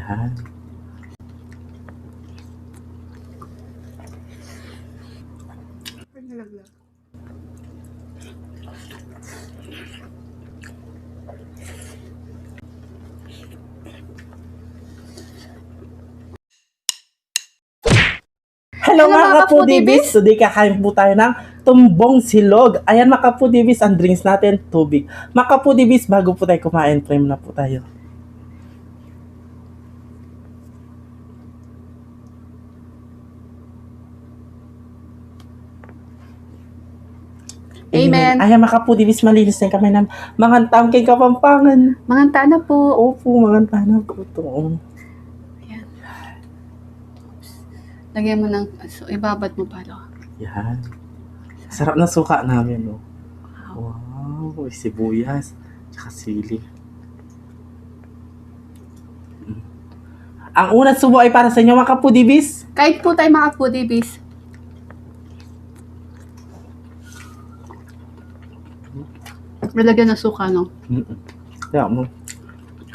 Yan. Nalaglag. Hello mga kapudibis! Today kakain po tayo ng tumbong silog. Ayan mga kapudibis, ang drinks natin, tubig. Mga kapudibis, bago po tayo kumain, prime na po tayo. Amen. Ayan mga kapudibis, malinis na yung kamay ng mga tangking Kapampangan. Mga tana po. Opo, mga tana po ito. Ayan. Lagyan mo ng, so, ibabad mo palo. Yan. Sarap na suka namin, no? Wow. Wow, sibuyas, tsaka sili. Ang unang subo ay para sa inyo mga kapudibis. Kahit po tayo mga foodie-base. Lalagyan ng suka, no? Kaya mo.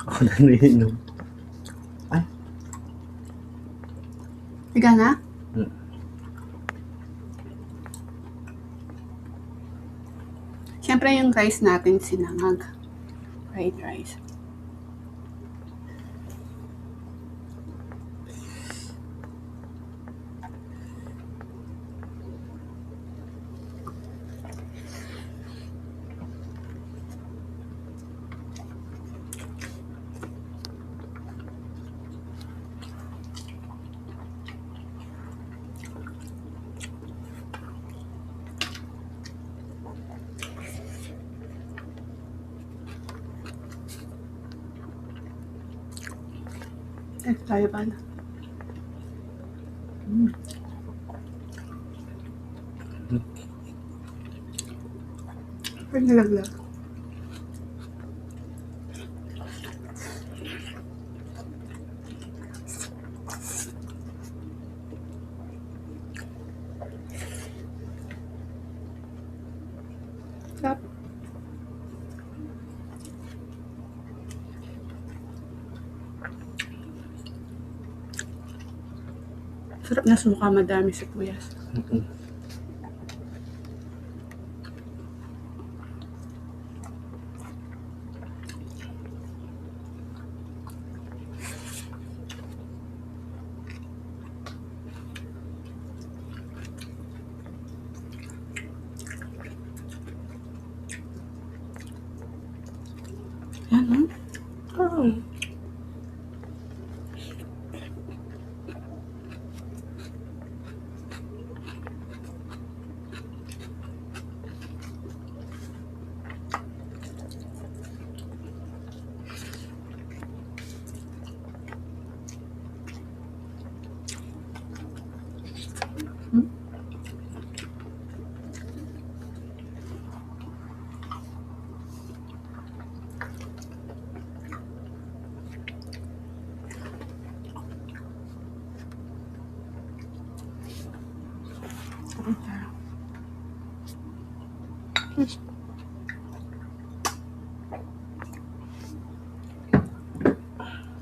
Ako na nainom. Ay. Higa na? Siyempre yung rice natin sinangag. Fried rice. Tayo ba na? Nalaglag. Sarap. Sarap na suka, madami sibuyas. Yan, no? Oh.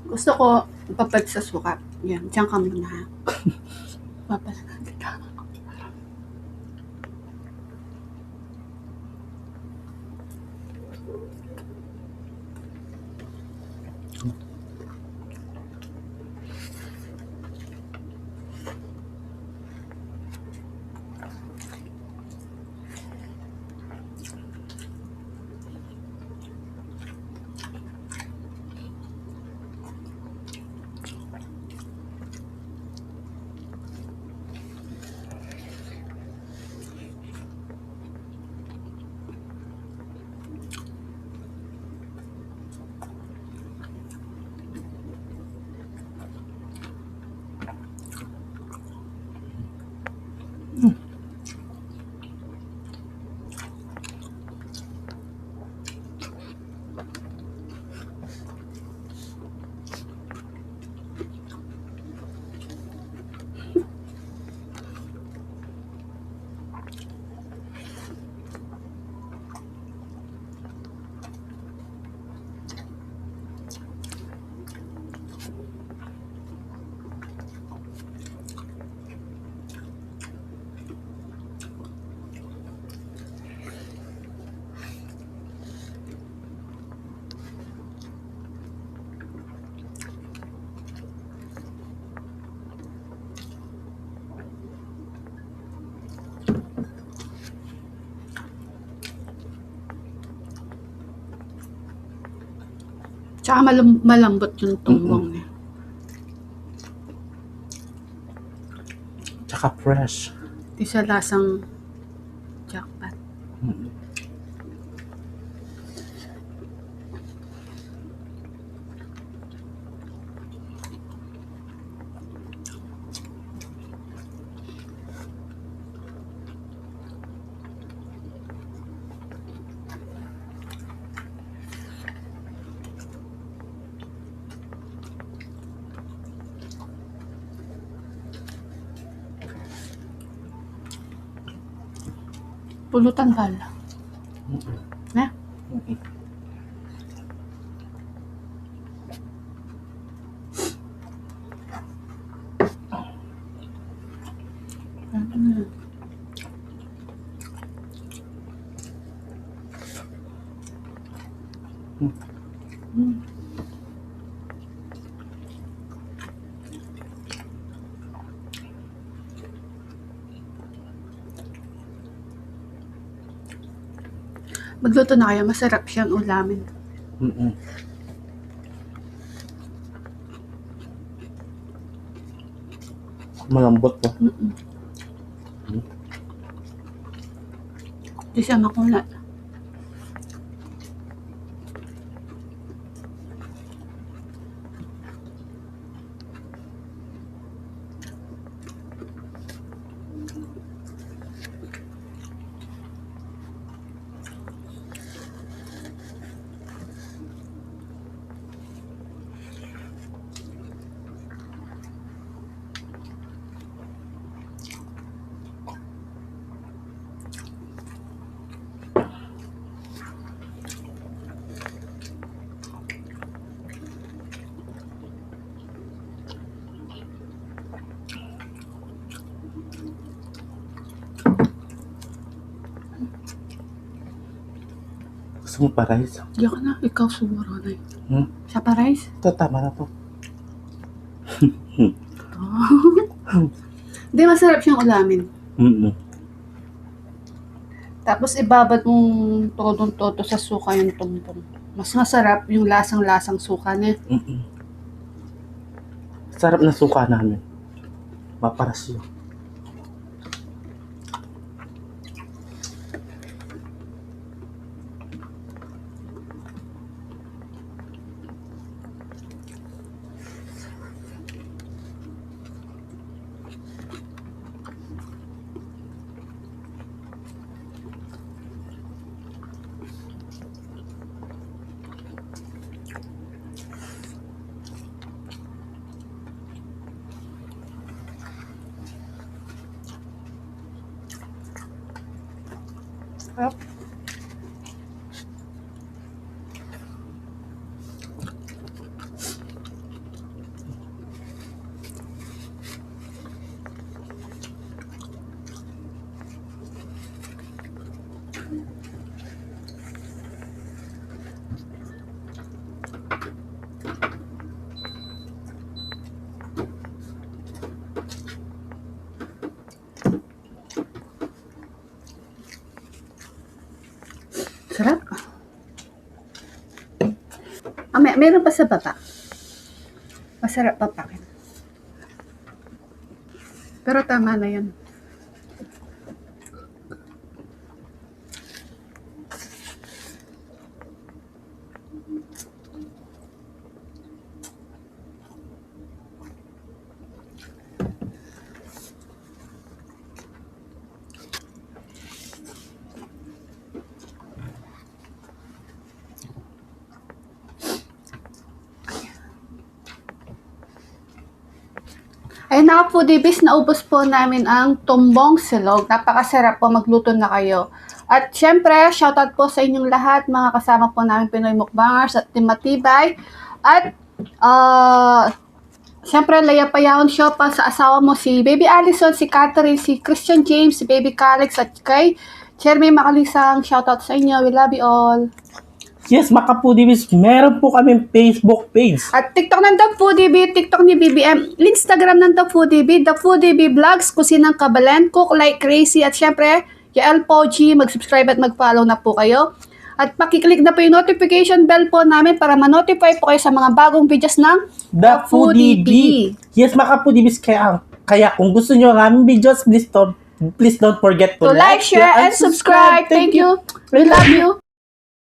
Gusto ko papad sa suka. Yan, diyan ka muna. Papalagan kita. Tsaka malambot yung tumbong niya. Tsaka fresh. Di siya lasang jackpot. Pulutan pala. Na? Magluto na kayo, masarap siyang ulamin. Malambot po. Di siya makulat. Gusto mo pa rice? Diyan ka na, ikaw siguro na yun. Siya pa rice? Ito, tama na to. Hindi, masarap siyang ulamin. Tapos ibabad mong todong-todo sa suka yung tumbong. Mas masarap yung lasang-lasang suka niya. Sarap na suka namin. Maparas yun. Sarap. Meron pa sa baba. Masarap pa pakin. Pero tama na yun. Ayun na foodies, naubos po namin ang tumbong silog. Napakasarap po, magluto na kayo. At syempre, shoutout po sa inyong lahat, mga kasama po namin Pinoy Mukbangers at Team Matibay. At syempre, Laya Payaon Show pa sa asawa mo, si Baby Allison, si Catherine, si Christian James, si Baby Calix, at kay Chermy Makalisang. Shoutout sa inyo. We love you all. Yes, mga Foodies, meron po kaming Facebook page. At TikTok ng The Foodie, TikTok ni BBM, Instagram ng The Foodie Vlogs, Kusinang Kabalen, Cook Like Crazy, at syempre, Yael Poji, mag-subscribe at mag-follow na po kayo. At pakiclick na po yung notification bell po namin para ma-notify po kayo sa mga bagong videos ng The Foodie Bee. Yes, mga Foodie kaya kung gusto nyo ang aming videos, please don't forget to like, share, and subscribe. Thank you. We love you.